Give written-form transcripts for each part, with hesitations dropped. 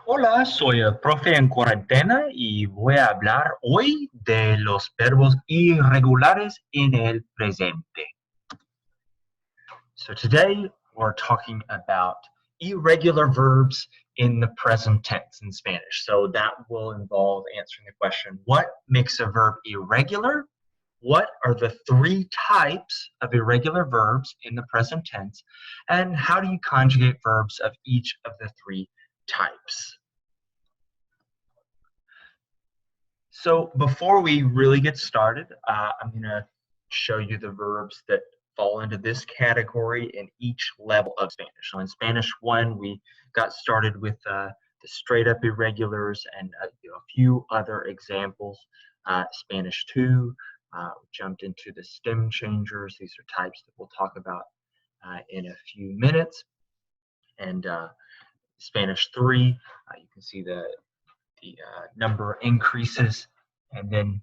Hola, soy el profe en cuarentena y voy a hablar hoy de los verbos irregulares en el presente. So today we're talking about irregular verbs in the present tense in Spanish. So that will involve answering the question, what makes a verb irregular? What are the three types of irregular verbs in the present tense? And how do you conjugate verbs of each of the three types? So before we really get started, I'm going to show you the verbs that fall into this category in each level of Spanish. So in Spanish 1, we got started with the straight up irregulars and a few other examples. Spanish 2, we jumped into the stem changers. These are types that we'll talk about in a few minutes. And Spanish 3, you can see the number increases. And then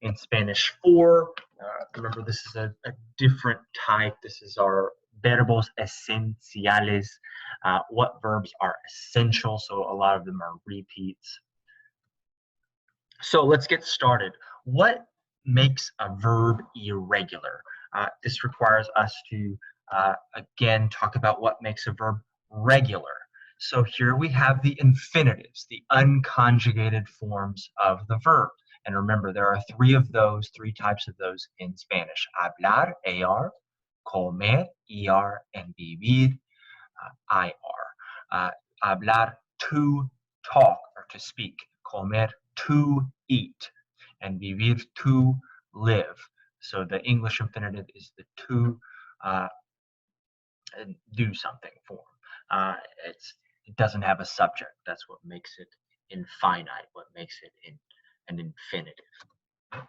in Spanish 4, remember this is a different type. This is our verbos esenciales. What verbs are essential? So a lot of them are repeats. So let's get started. What makes a verb irregular? This requires us to, again, talk about what makes a verb regular. So here we have the infinitives, the unconjugated forms of the verb. And remember, there are three types of those in Spanish. Hablar, AR, comer, ER, and vivir, IR. Hablar, to talk or to speak. Comer, to eat. And vivir, to live. So the English infinitive is the to do something form. It doesn't have a subject. That's what makes it infinite, what makes it an infinitive.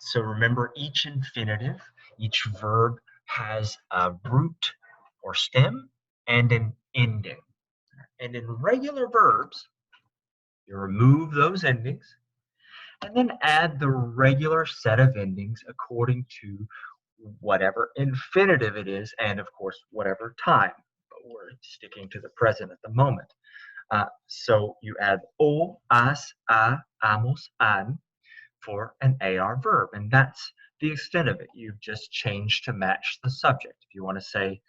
So remember, each infinitive, each verb has a root or stem and an ending. And in regular verbs, you remove those endings and then add the regular set of endings according to whatever infinitive it is and, of course, whatever time. But we're sticking to the present at the moment. So you add o, as, a, amos, an for an AR verb, and that's the extent of it. You've just changed to match the subject. If you want to say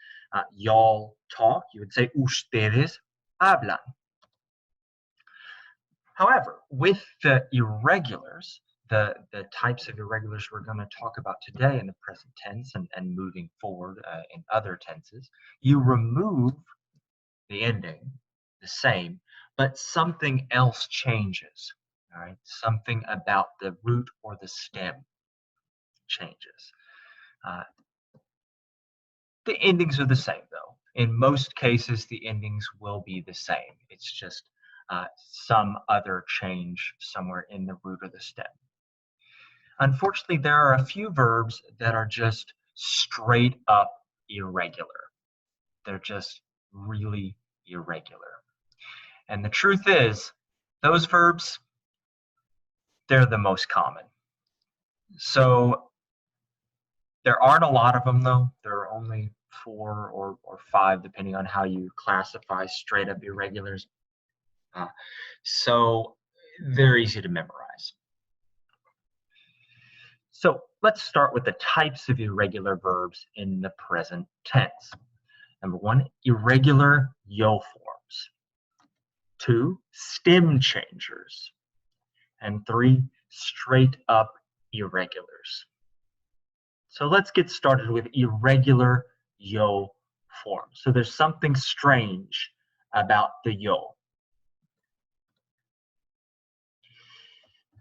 y'all talk, you would say ustedes hablan. However, with the irregulars, the types of irregulars we're going to talk about today in the present tense and moving forward in other tenses, you remove the ending the same, but something else changes. All right, something about the root or the stem changes. The endings are the same, though. In most cases, the endings will be the same. It's just some other change somewhere in the root or the stem. Unfortunately, there are a few verbs that are just straight up irregular. They're just really irregular. And the truth is, those verbs, they're the most common. So there aren't a lot of them, though. There are only 4 or 5, depending on how you classify straight up irregulars. So they're easy to memorize. So let's start with the types of irregular verbs in the present tense. Number 1, irregular yo forms. 2, stem changers. And 3, straight up irregulars. So let's get started with irregular yo forms. So there's something strange about the yo.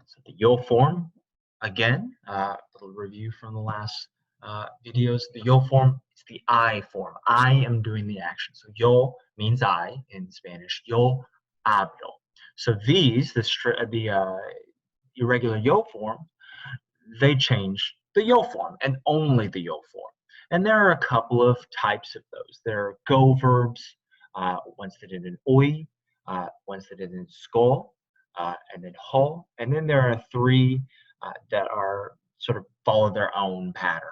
So the yo form, again, a little review from the last videos. The yo form is the I form. I am doing the action. So yo means I in Spanish. Yo hablo. So these, the irregular yo form, they change the yo form and only the yo form. And there are a couple of types of those. There are go verbs, ones that end in oi, ones that end in sko, and then ho. And then there are 3 that are sort of follow their own pattern.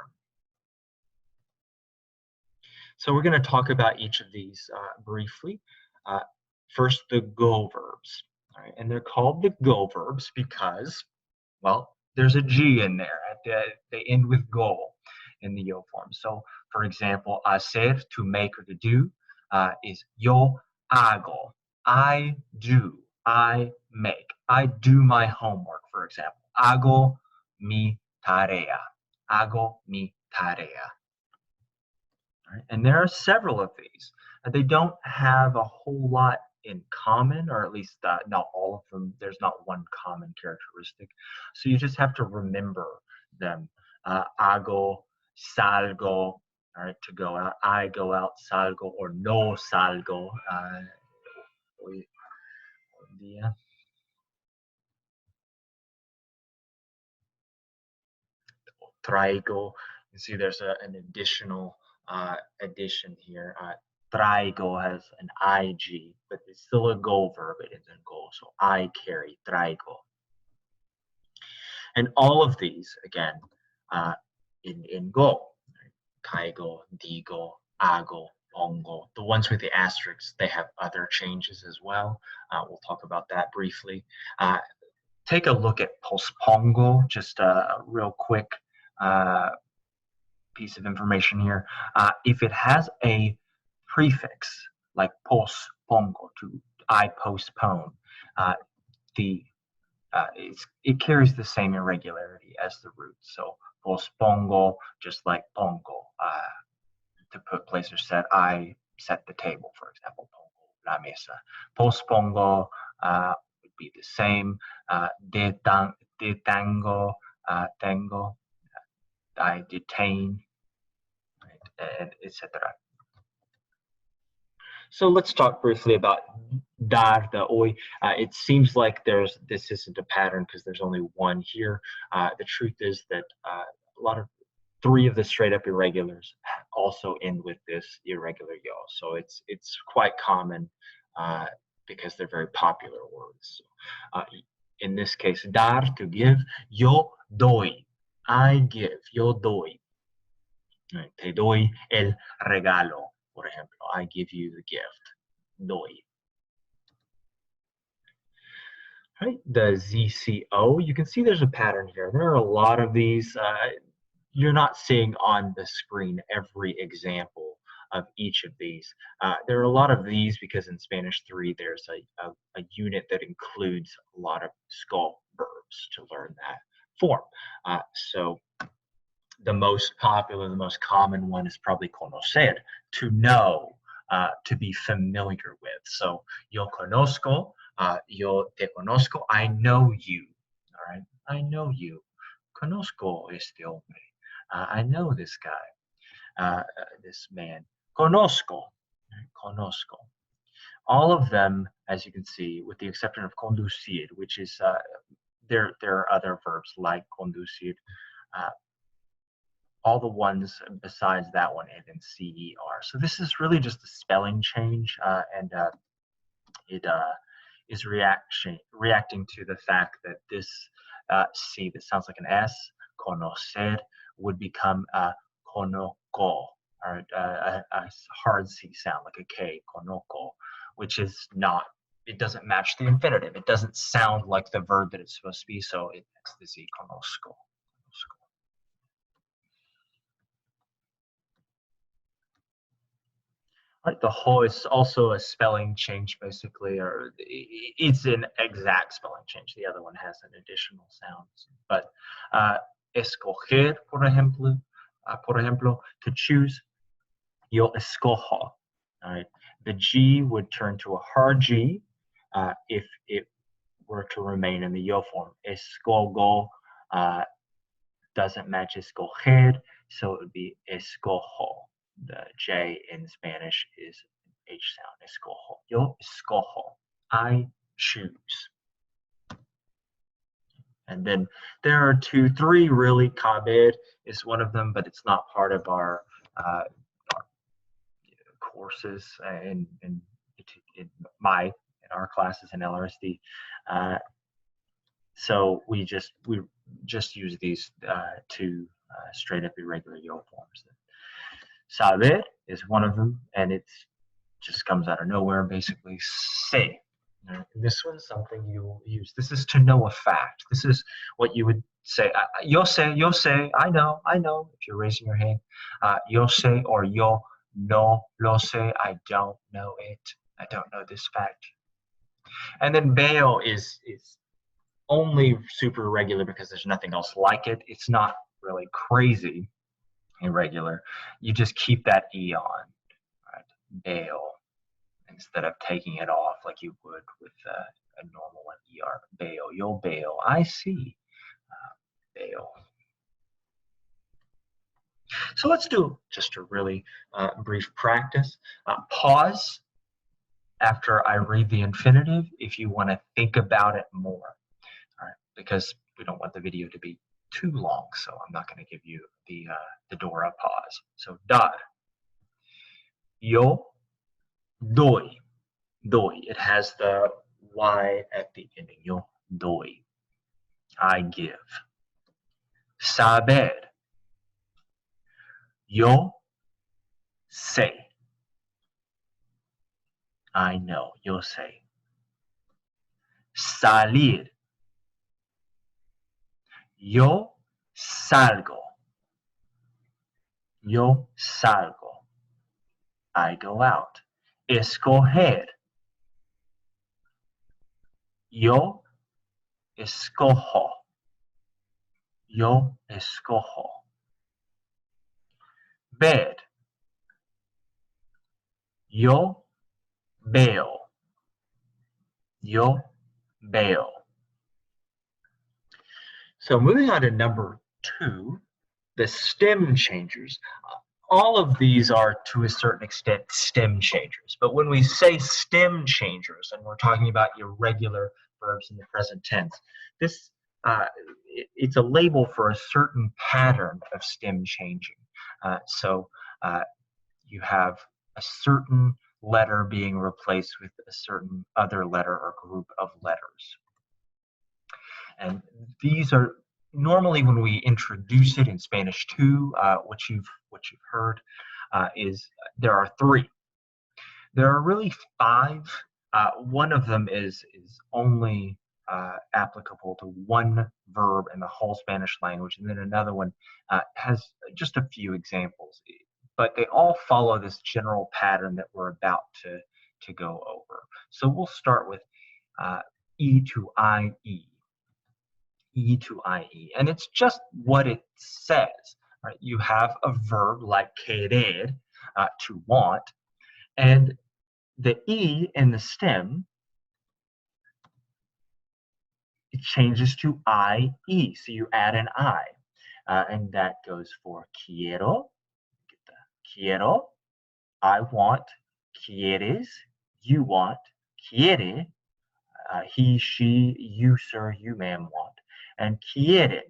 So we're going to talk about each of these briefly. First, the go verbs. All right, and they're called the go verbs because, well, there's a G in there. They end with go in the yo form. So, for example, hacer, to make or to do, is yo hago. I do. I make. I do my homework, for example. Hago mi tarea. Hago mi tarea. Right? And there are several of these. They don't have a whole lot in common, or at least not all of them. There's not one common characteristic. So you just have to remember them. Hago, salgo, all right, to go out. I go out, salgo, or no salgo. Hoy día. Traigo. You see there's an additional addition here. Traigo has an ig, but it's still a go verb. It ends in go. So I carry, traigo. And all of these, again, in go. Caigo, digo, hago, pongo. The ones with the asterisks, they have other changes as well. We'll talk about that briefly. Take a look at pospongo, just a real quick piece of information here. If it has a prefix like pospongo, to I postpone, the it carries the same irregularity as the root. So pospongo, just like pongo, to put place or set, I set the table, for example, pongo la mesa. Pospongo would be the same. Detango, tengo, I detain, right, and etc. So let's talk briefly about dar, the oi. It seems like this isn't a pattern because there's only one here. The truth is that a lot of three of the straight up irregulars also end with this irregular yo. So it's quite common because they're very popular words. In this case, dar, to give, yo doy, I give, yo doy. Te doy el regalo, por ejemplo. I give you the gift. Doy. Right, the ZCO, you can see there's a pattern here. There are a lot of these. You're not seeing on the screen every example of each of these. There are a lot of these because in Spanish 3, there's a unit that includes a lot of skull verbs to learn that form. So the most popular, the most common one is probably conocer, to know, to be familiar with. So yo conozco, yo te conozco, I know you. All right, I know you. Conozco este hombre. I know this guy, this man. Conozco, conozco. All of them, as you can see, with the exception of conducir, which is there are other verbs like conducir. All the ones besides that one end in CER. So this is really just a spelling change, and it is reacting to the fact that this C that sounds like an S, conocer, would become conozco, or a hard C sound like a K, conozco, which is not, it doesn't match the infinitive. It doesn't sound like the verb that it's supposed to be, so it makes the Z conozco. Right, the whole is also a spelling change, basically, or it's an exact spelling change. The other one has an additional sounds. But escoger, por ejemplo, to choose, yo escojo. All right, the G would turn to a hard G if it were to remain in the yo form. Escogo doesn't match escoger, so it would be escojo. The J in Spanish is an H sound. Escojo. Yo escojo. I choose. And then there are three really. Caber is one of them, but it's not part of our courses in our classes in LRSD. So we just use these two straight up irregular yo forms. Saber is one of them, and it just comes out of nowhere, basically. Sé, This one's something you'll use. This is to know a fact. This is what you would say. Yo sé, I know, if you're raising your hand. Yo sé or yo no lo sé, I don't know it. I don't know this fact. And then veo is only super irregular because there's nothing else like it. It's not really crazy irregular. You just keep that E on, right? Veo, instead of taking it off like you would with a normal one, ER. Veo, yo veo, I see. Veo. So let's do just a really brief practice. Pause after I read the infinitive if you want to think about it more, all right? Because we don't want the video to be too long, so I'm not going to give you the door of pause. So dar. Yo doy. Doy. It has the Y at the ending. Yo doy. I give. Saber. Yo sé. I know. Yo sé. Salir. Yo salgo. Yo salgo. I go out. Escoger. Yo escojo. Yo escojo. Ver. Yo veo. Yo veo. So moving on to number 2, the stem changers. All of these are, to a certain extent, stem changers. But when we say stem changers, and we're talking about irregular verbs in the present tense, this it's a label for a certain pattern of stem changing. So you have a certain letter being replaced with a certain other letter or group of letters. And these are normally when we introduce it in Spanish too, what you've heard is there are 3. There are really 5. One of them is only applicable to one verb in the whole Spanish language, and then another one has just a few examples. But they all follow this general pattern that we're about to go over. So we'll start with E to IE. E to IE, and it's just what it says. Right? You have a verb like querer, to want, and the E in the stem, it changes to IE, so you add an I, and that goes for quiero, get the quiero, I want, quieres, you want, quiere, he, she, you, sir, you, ma'am, want, and quieren,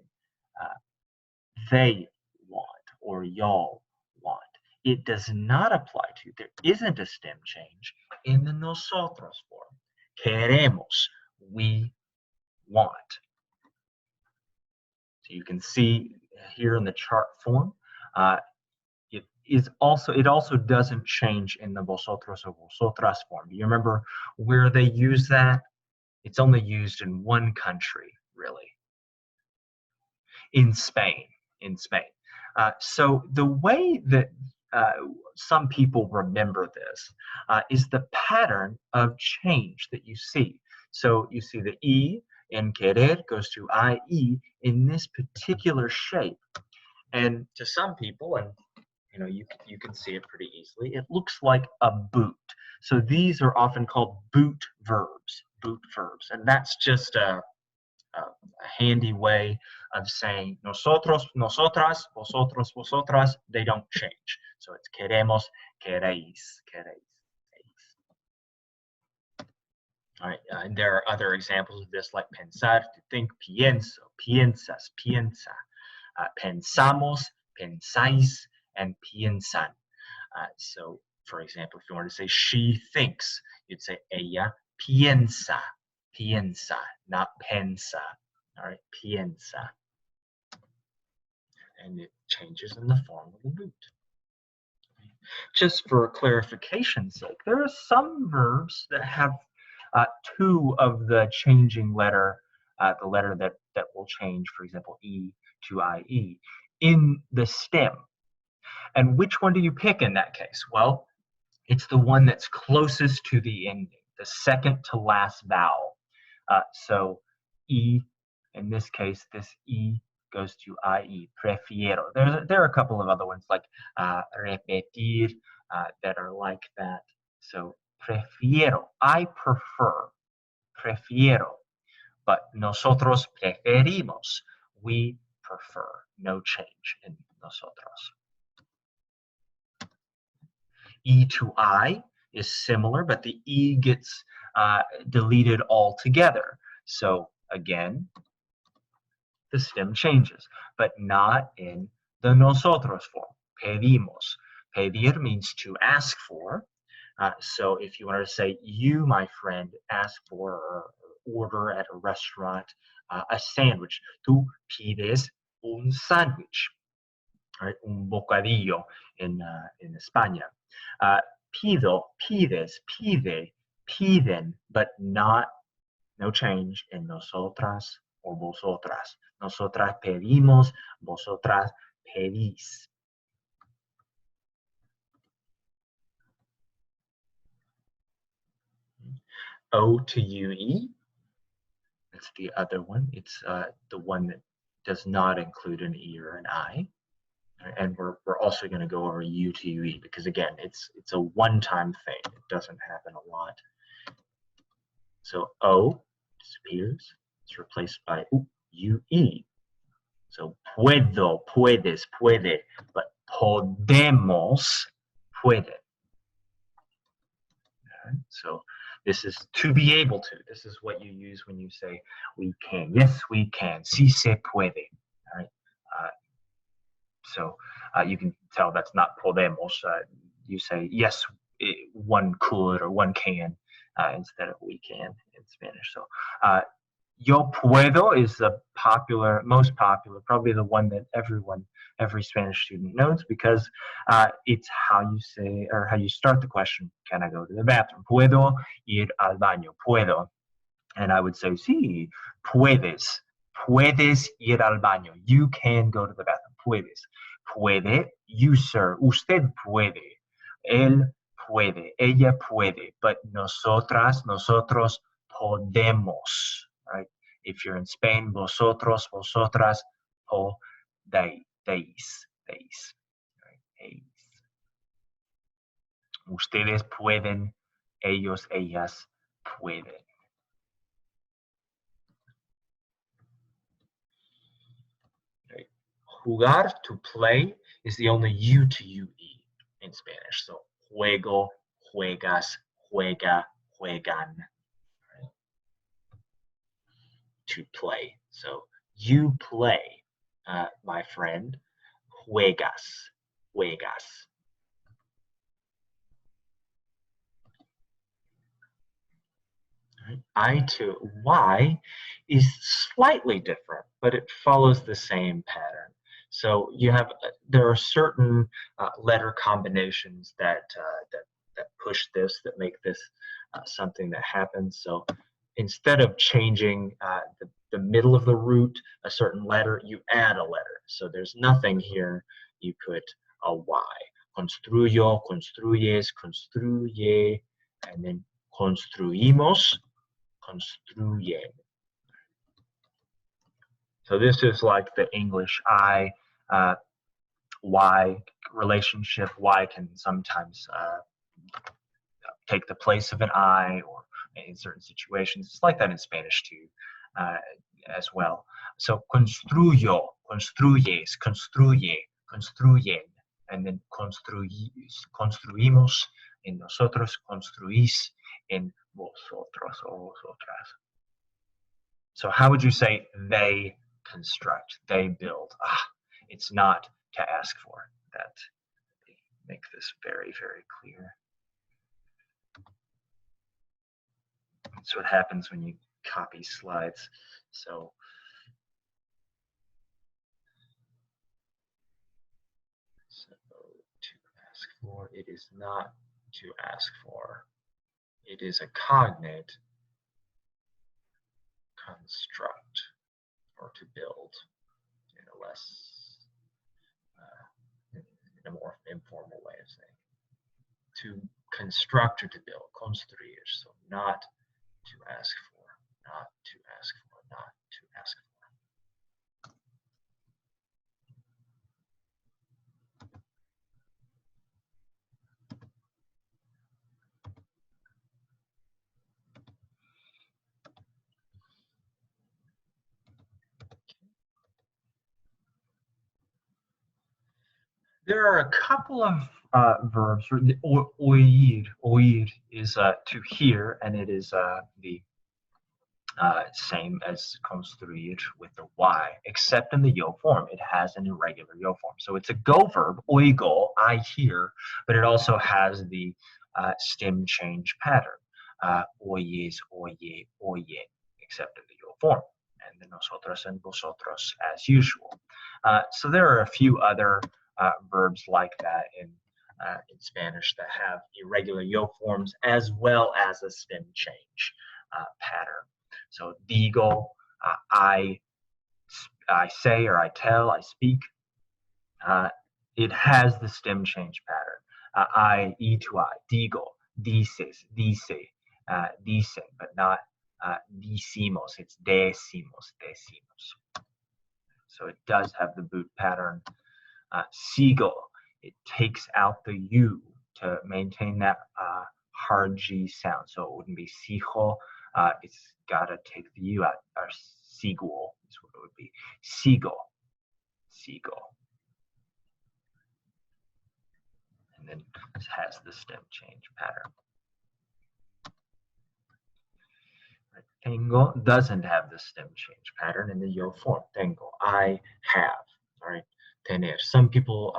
they want or y'all want. It does not apply to, there isn't a stem change in the nosotros form. Queremos, we want. So you can see here in the chart form, it also doesn't change in the vosotros or vosotras form. Do you remember where they use that? It's only used in one country, really. In Spain. So the way that some people remember this is the pattern of change that you see. So you see the E in querer goes to IE in this particular shape. And to some people, and you can see it pretty easily, it looks like a boot. So these are often called boot verbs, and that's just a handy way of saying nosotros, nosotras, vosotros, vosotras, they don't change. So it's queremos, queréis, queréis. All right, and there are other examples of this like pensar, to think, pienso, piensas, piensa, pensamos, pensáis, and piensan. So, for example, if you want to say she thinks, you'd say ella piensa, piensa, not pensa. All right, piensa. And it changes in the form of the boot. Just for clarification's sake, there are some verbs that have two of the changing letter, the letter that will change, for example, E to IE, in the stem. And which one do you pick in that case? Well, it's the one that's closest to the ending, the second to last vowel. So E, in this case, this E goes to IE, prefiero. There are a couple of other ones like repetir that are like that. So prefiero, I prefer, prefiero. But nosotros preferimos, we prefer. No change in nosotros. E to I is similar, but the E gets deleted altogether. So again, the stem changes, but not in the nosotros form. Pedimos. Pedir means to ask for. So if you wanted to say, you, my friend, ask for or order at a restaurant a sandwich. Tú pides un sándwich, right? Un bocadillo in España. Pido, pides, pide, piden, but no change in nosotras or vosotras. Nosotras pedimos, vosotras pedís. O to UE, that's the other one. It's the one that does not include an E or an I. And we're also going to go over U to UE because again, it's a one-time thing. It doesn't happen a lot. So O disappears. It's replaced by UE. So puedo, puedes, puede, but podemos, puede. Right? So this is to be able to. This is what you use when you say we can. Yes, we can. Sí se puede. All right. So you can tell that's not podemos. You say yes, one could or one can instead of we can in Spanish. So yo puedo is the most popular, probably the one that every Spanish student knows because it's how you say or how you start the question. Can I go to the bathroom? Puedo ir al baño. Puedo. And I would say, sí, puedes. Puedes ir al baño. You can go to the bathroom. Puedes. Puede. You, sir. Usted puede. Él puede. Ella puede. But nosotras, nosotros podemos. Right? If you're in Spain, vosotros, vosotras, podéis. Deis. Right? Ustedes pueden. Ellos, ellas pueden. Jugar, to play, is the only U to UE in Spanish. So juego, juegas, juega, juegan. Right? To play. So you play, my friend. Juegas, juegas. I to Y is slightly different, but it follows the same pattern. So there are certain letter combinations that push this, that make this something that happens. So instead of changing the middle of the root, a certain letter, you add a letter. So there's nothing here. You put a Y. Construyo, construyes, construye, and then construimos, construyen. So this is like the English Y relationship. Y can sometimes take the place of an I, or in certain situations. It's like that in Spanish too, as well. So construyo, construyes, construye, construyen, and then construimos en nosotros, construís en vosotros o vosotras. So how would you say they construct, they build? It's not to ask for. That make this very, very clear. That's what happens when you copy slides. So to ask for, it is not to ask for. It is a cognate construct, or to build in a less, in a more informal way of saying. To construct or to build, construir, so not to ask for, not to ask for, not to ask for. There are a couple of verbs. Oír is to hear, and it is the same as construir with the y, except in the yo form. It has an irregular yo form. So it's a go verb, oigo, I hear, but it also has the stem change pattern. Oyes, oye, oye, except in the yo form. And the nosotros and vosotros as usual. So there are a few other verbs like that in Spanish that have irregular yo forms as well as a stem change pattern. So digo, I say or I tell, I speak. It has the stem change pattern. I, e to I, digo, dices, dice, dicen, but not decimos. It's decimos, decimos. So it does have the boot pattern. Sigo, it takes out the U to maintain that hard G sound. So it wouldn't be sigo. It's got to take the U out. Or sigo is what it would be. Sigo, sigo. And then it has the stem change pattern. Tengo doesn't have the stem change pattern in the yo form. Tengo, I have. All right, tener. Some people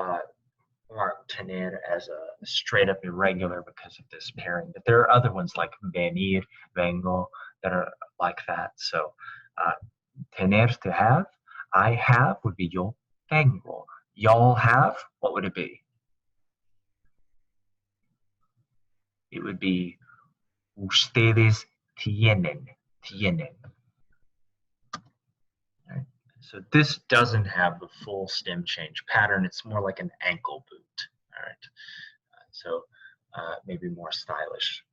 mark tener as a straight up irregular because of this pairing, but there are other ones like venir, vengo that are like that. So tener, to have. I have would be yo tengo. Y'all have, what would it be? It would be ustedes tienen, tienen. Right? So this doesn't have the full stem change pattern. It's more like an ankle boot. All right. So maybe more stylish.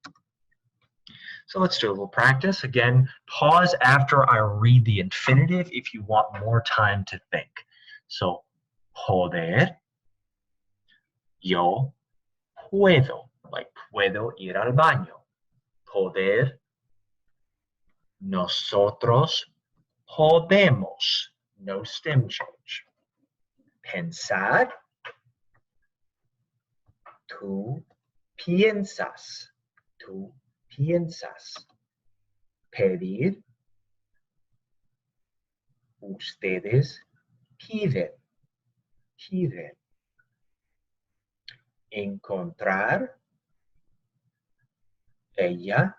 So let's do a little practice. Again, pause after I read the infinitive if you want more time to think. So, poder, yo puedo, like puedo ir al baño. Poder, nosotros podemos, no stem change. Pensar, tú piensas, tú piensas. Pedir, ustedes piden, piden. Encontrar, ella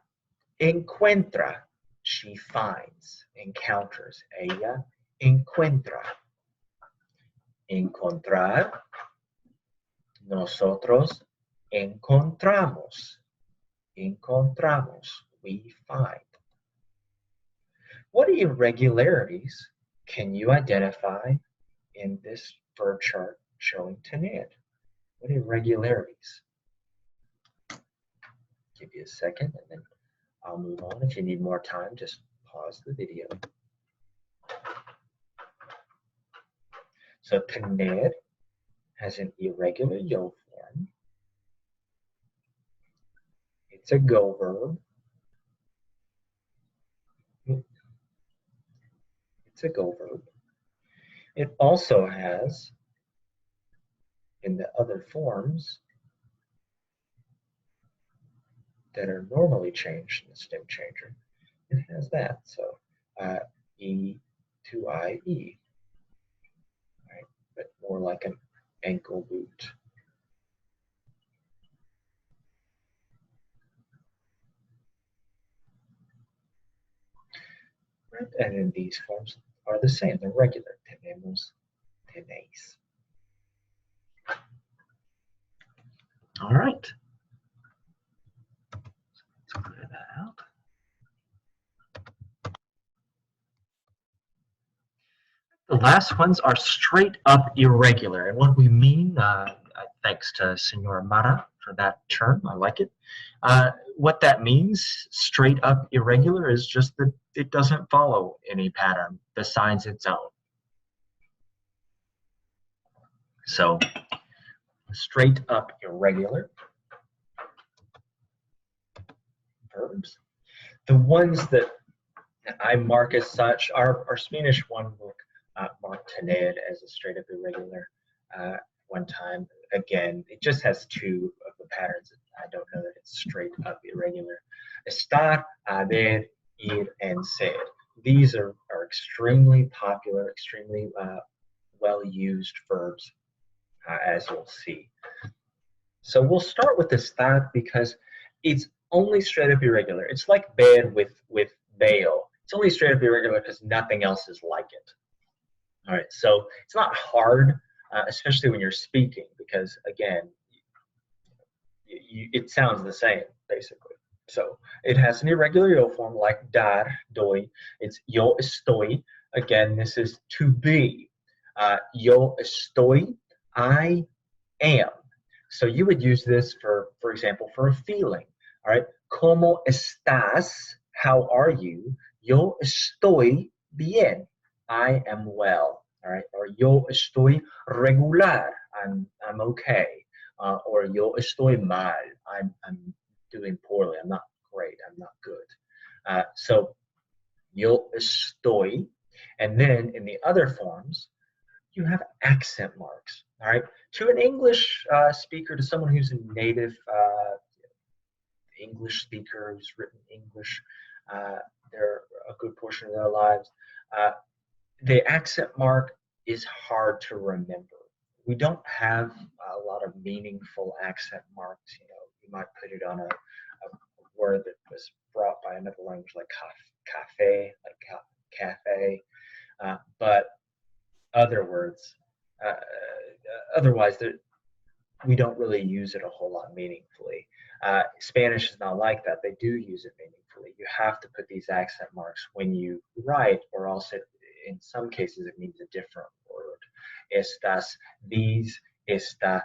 encuentra, she finds, encounters. Ella encuentra. Encontrar, nosotros encontramos. Encontramos, we find. What irregularities can you identify in this verb chart showing tener? What irregularities? Give you a second and then I'll move on. If you need more time, just pause the video. So tener has an irregular yo form. It's a go verb. It's a go verb. It also has, in the other forms that are normally changed in the stem changer, it has that. So E to IE, right? But more like an ankle boot. Right? And then these forms are the same. They're regular. Tenemos, tenéis. All right. Let's clear that out. last ones are straight up irregular. And what we mean, thanks to Senora Mara for that term, I like it. What that means, straight up irregular, is just that it doesn't follow any pattern besides its own. So, straight up irregular verbs. The ones that I mark as such, our Spanish one book marked tener as a straight up irregular one time. Again, it just has two of the patterns. I don't know that it's straight up irregular. Estar, haber, ir, and ser. These are extremely popular, extremely well used verbs, as you'll see. So we'll start with estar because it's only straight up irregular. It's like ver with bail. It's only straight up irregular because nothing else is like it. All right, so it's not hard, especially when you're speaking, because again, it sounds the same basically. So it has an irregular yo form like dar, doy. It's yo estoy. Again, this is to be. Yo estoy, I am. So you would use this for example, for a feeling. All right, ¿Cómo estás? How are you? Yo estoy bien. I am well. All right, or yo estoy regular. I'm okay. Or yo estoy mal. I'm doing poorly. I'm not great. I'm not good. So yo estoy, and then in the other forms, you have accent marks. All right, to an English speaker, to someone who's a native English speaker who's written English, they're a good portion of their lives. The accent mark is hard to remember. We don't have a lot of meaningful accent marks. You know, you might put it on a word that was brought by another language like cafe, like cafe, but other words, otherwise, we don't really use it a whole lot meaningfully. Spanish is not like that. They do use it meaningfully. You have to put these accent marks when you write, or else in some cases it means a different word. Estas, these, esta,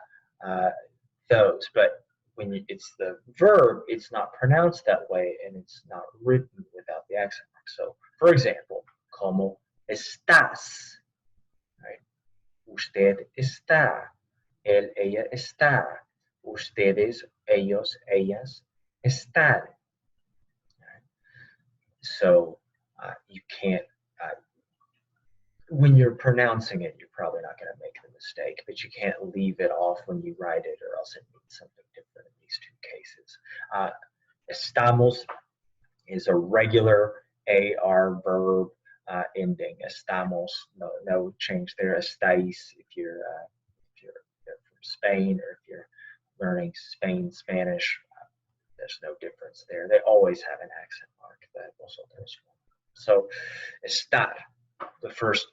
those. But when it's the verb, it's not pronounced that way, and it's not written without the accent mark. So, for example, ¿Cómo estás? Right? Usted está. Él, ella está. Ustedes, ellos, ellas están. Right? So you can't, when you're pronouncing it, you're probably not going to make the mistake, but you can't leave it off when you write it, or else it means something different in these two cases. Estamos is a regular AR verb ending. Estamos, no change there. Estáis if you're from Spain, or if you're learning Spanish, there's no difference there. They always have an accent mark that nosotros. So estar, the first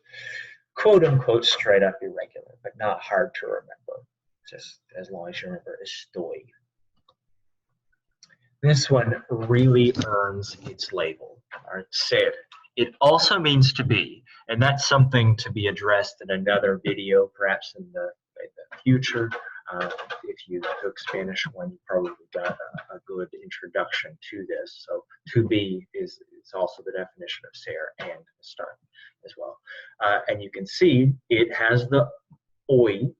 quote unquote straight up irregular, but not hard to remember, just as long as you remember estoy. This one really earns its label. All right, ser. It also means to be, and that's something to be addressed in another video, perhaps in the future. If you took Spanish 1, you probably got a good introduction to this. So to be is also the definition of ser and estar as well. And you can see it has the oi,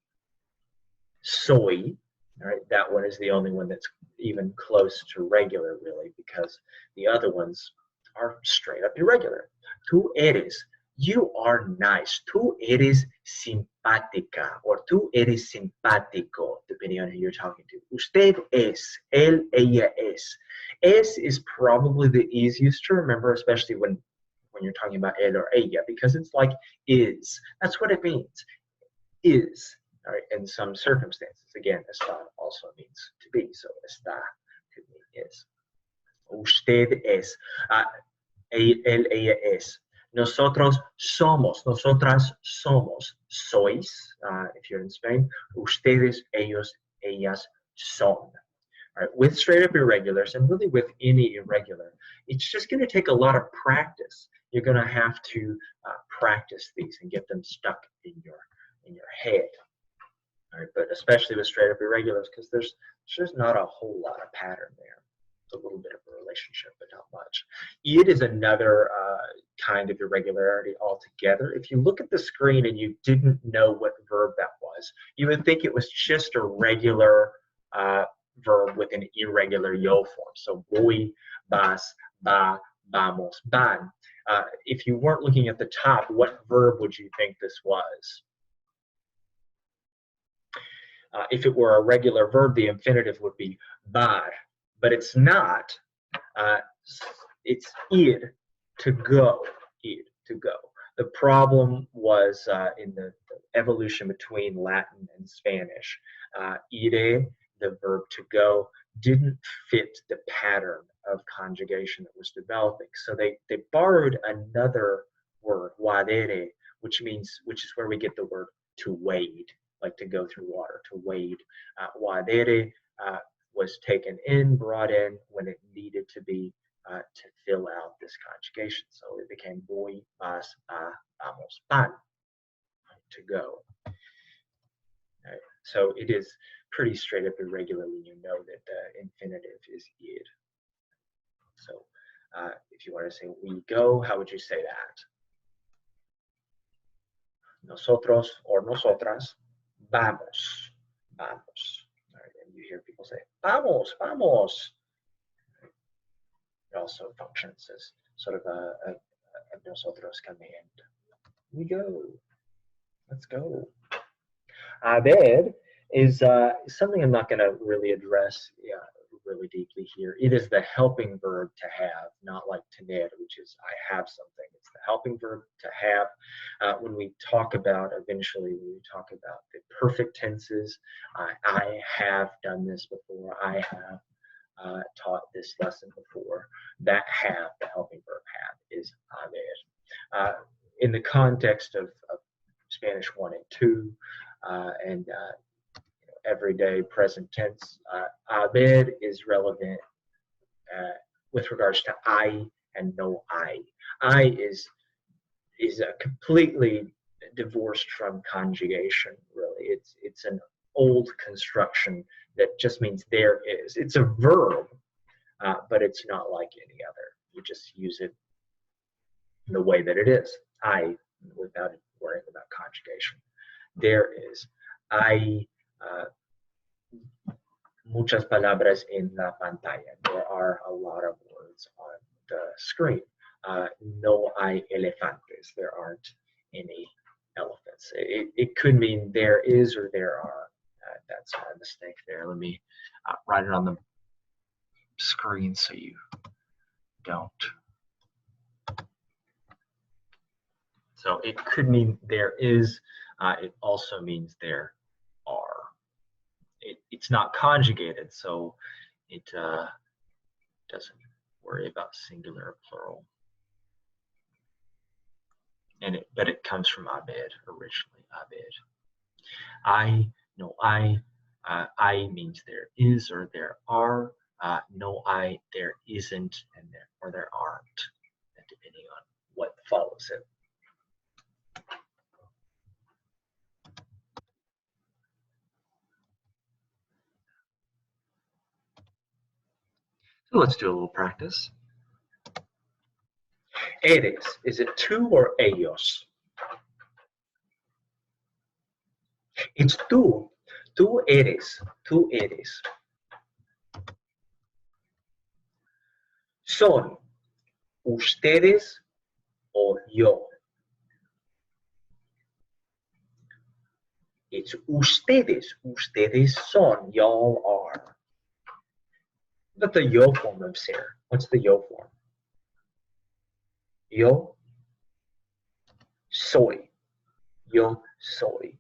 soy. All right, that one is the only one that's even close to regular, really, because the other ones are straight up irregular. Tú eres. You are nice. Tú eres simpática, or tú eres simpático, depending on who you're talking to. Usted es. Él, ella es. Es is probably the easiest to remember, especially when you're talking about él or ella, because it's like is. That's what it means. Is. All right, in some circumstances. Again, estar also means to be, so está could mean is. Usted es. Él, ella es. Nosotros somos. Nosotras somos. Sois, if you're in Spain. Ustedes, ellos, ellas son. All right, with straight up irregulars, and really with any irregular, it's just going to take a lot of practice. you're going to have to practice these and get them stuck in your head. All right, but especially with straight up irregulars, because there's just not a whole lot of pattern there. It's a little bit of a relationship, but not much. It is another kind of irregularity altogether. If you look at the screen and you didn't know what verb that was, you would think it was just a regular verb with an irregular yo form. So voy, vas, va, vamos, van. If you weren't looking at the top, what verb would you think this was? If it were a regular verb, the infinitive would be var, but it's not. It's ir, to go, ir, to go. The problem was in the evolution between Latin and Spanish. Ire, the verb to go, didn't fit the pattern of conjugation that was developing. So they borrowed another word, vadere, which is where we get the word to wade, like to go through water, to wade. Vadere was taken in, brought in when it needed to be to fill out this conjugation. So it became voy, vas, va, vamos, van, to go. Right. So it is pretty straight up irregular when you know that the infinitive is ir. So if you want to say we go, how would you say that? Nosotros or nosotras vamos, vamos. All right, and you hear people say vamos, vamos. It also functions as sort of a nosotros command. We go. Let's go. Ver is something I'm not going to really address really deeply here. It is the helping verb to have, not like tener, which is I have something. It's the helping verb to have. When we talk about, eventually, when we talk about the perfect tenses, I have done this before. I have taught this lesson before. That have, the helping verb have, is haber. In the context of Spanish 1 and 2 and everyday present tense, haber is relevant with regards to I and no I. I is completely divorced from conjugation, really. It's an old construction that just means there is. It's a verb, but it's not like any other. You just use it in the way that it is. I, without worrying about conjugation. There is. Hay muchas palabras en la pantalla. There are a lot of words on the screen. No hay elefantes. There aren't any elephants. It could mean there is or there are. That's my mistake there. Let me write it on the screen so you don't. So it could mean there is. It also means there are. It's not conjugated, so it doesn't worry about singular or plural. But it comes from abed originally. Abed. I means there is or there are. No I, there isn't, and there aren't, depending on what follows it. So let's do a little practice. Eres, is it tú or ellos? It's tú. Tú eres. Tú eres. Son. Ustedes o yo. It's ustedes. Ustedes son. Y'all are. But the yo form of ser. What's the yo form? Yo soy. Yo soy.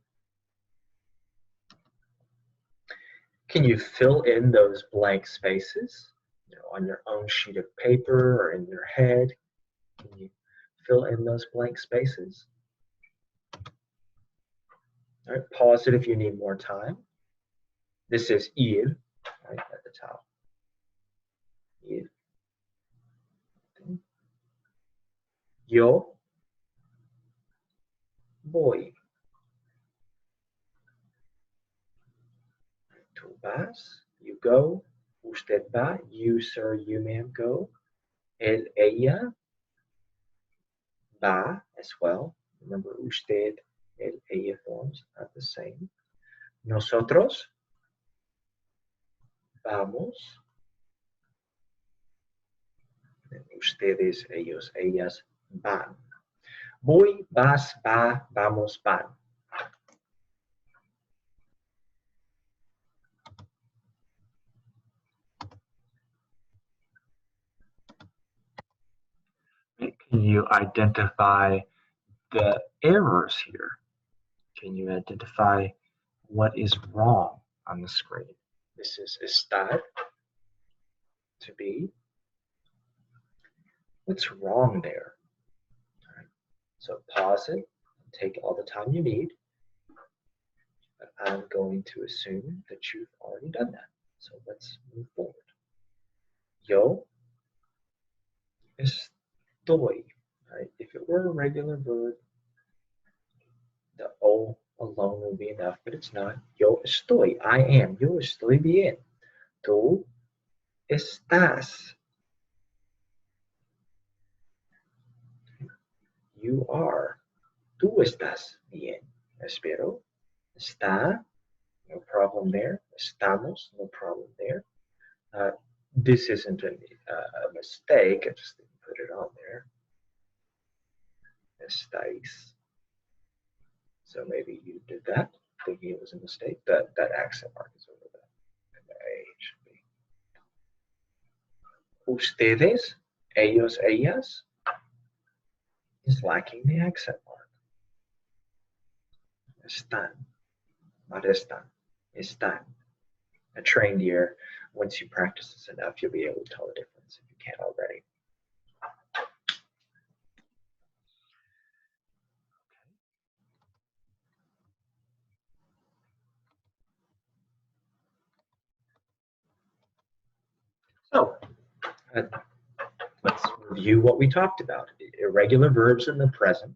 Can you fill in those blank spaces? On your own sheet of paper or in your head? Can you fill in those blank spaces? All right, pause it if you need more time. This is ir, right at the top. Ir. Yo voy. Tú vas, you go. Usted va, you sir, you ma'am go. Él, ella va as well. Remember, usted, él, ella forms are the same. Nosotros vamos. Ustedes, ellos, ellas van. Voy, vas, va, vamos, van. Can you identify the errors here? Can you identify what is wrong on the screen? This is estar, to be. What's wrong there? Right. So pause it, take all the time you need. But I'm going to assume that you've already done that. So let's move forward. Yo estoy. Right? If it were a regular verb, the O alone would be enough, but it's not. Yo estoy, I am. Yo estoy bien. Tú estás. You are. Tú estás bien. Espero. Está. No problem there. Estamos. No problem there. This isn't a mistake. I just didn't put it on there. Estáis. So maybe you did that, thinking it was a mistake. That accent mark is over there. And the A should be. Ustedes, ellos, ellas is lacking the accent mark. Están, not están, están. A trained ear, once you practice this enough, you'll be able to tell the difference if you can't already. So, let's review what we talked about. Irregular verbs in the present.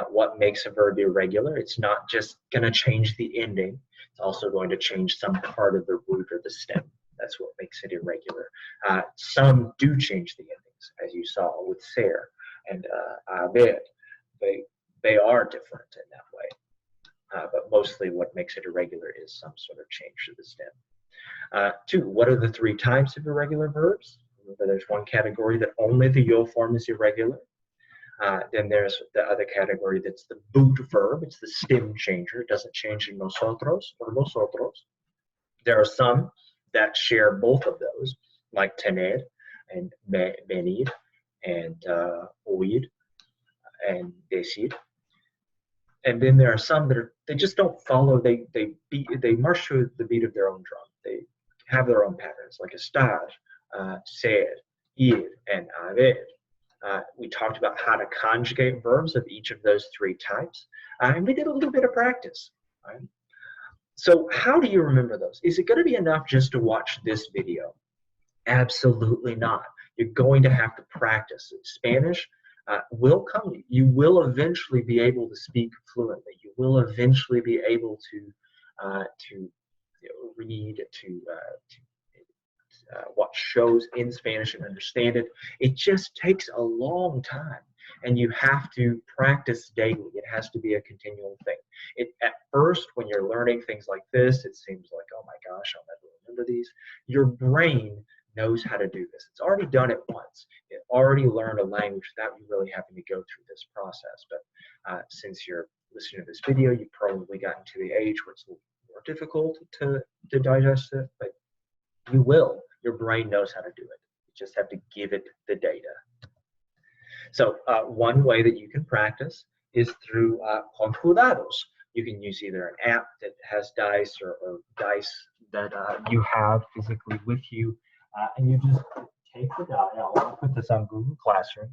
What makes a verb irregular? It's not just going to change the ending. It's also going to change some part of the root or the stem. That's what makes it irregular. Some do change the endings, as you saw with ser and haber. They are different in that way. But mostly what makes it irregular is some sort of change to the stem. 2, what are the 3 types of irregular verbs? Remember, there's one category that only the yo form is irregular. Then there's the other category that's the boot verb. It's the stem changer. It doesn't change in nosotros or nosotros. There are some that share both of those, like tener and venir and oír and decir. And then there are some that they just don't follow. They march to the beat of their own drum. They have their own patterns, like estar, ser, ir, and haber. We talked about how to conjugate verbs of each of those 3 types, and we did a little bit of practice. Right? So how do you remember those? Is it going to be enough just to watch this video? Absolutely not. You're going to have to practice. Spanish will come. You will eventually be able to speak fluently. You will eventually be able to read, to watch shows in Spanish and understand it. It just takes a long time, and you have to practice daily. It has to be a continual thing. At first, when you're learning things like this, it seems like, oh my gosh, I'll never remember these. Your brain knows how to do this. It's already done it once. It already learned a language without you really having to go through this process. But since you're listening to this video, you've probably gotten to the age where it's a little more difficult to digest it, but you will. Your brain knows how to do it. You just have to give it the data. So one way that you can practice is through conjugados. You can use either an app that has dice or dice that you have physically with you, and you just take the die. I'll put this on Google Classroom.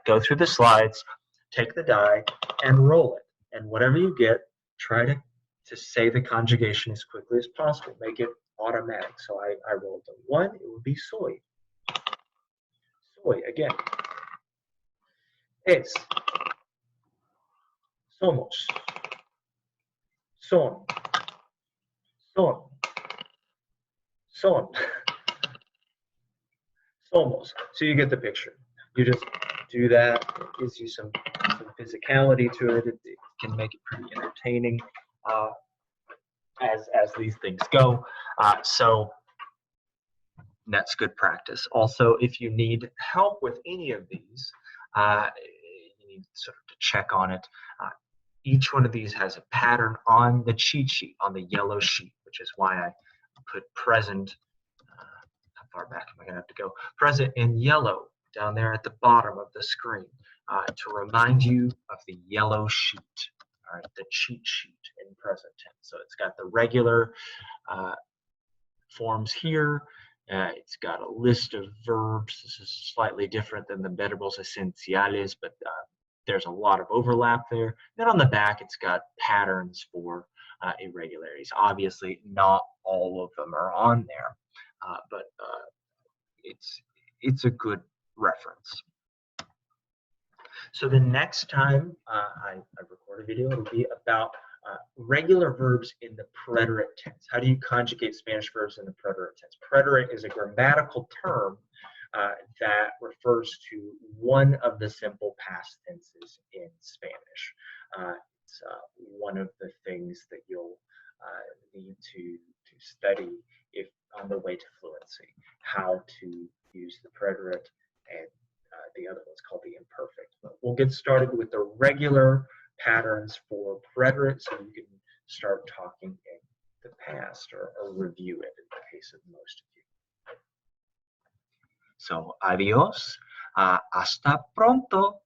Go through the slides, take the die, and roll it. And whatever you get, try to say the conjugation as quickly as possible. Make it automatic. So I rolled a 1. It would be soy. Soy again. es, somos, son, son, son, somos. So you get the picture. You just do that. It gives you some physicality to it. It can make it pretty entertaining as these things go. So that's good practice. Also, if you need help with any of these, you need sort of to check on it. Each one of these has a pattern on the cheat sheet, on the yellow sheet, which is why I put present. How far back am I going to have to go? Present in yellow down there at the bottom of the screen to remind you of the yellow sheet, all right, the cheat sheet in present tense. So it's got the regular forms here. It's got a list of verbs. This is slightly different than the verbos esenciales, but there's a lot of overlap there. Then on the back, it's got patterns for irregularities. Obviously, not all of them are on there, but it's a good reference. So the next time I record a video, it'll be about regular verbs in the preterite tense. How do you conjugate Spanish verbs in the preterite tense? Preterite is a grammatical term that refers to one of the simple past tenses in Spanish. It's one of the things that you'll need to study if on the way to fluency, how to use the preterite and the other one's called the imperfect. But we'll get started with the regular patterns for preterite so you can start talking in the past or review it in the case of most of you. So, adios. Hasta pronto.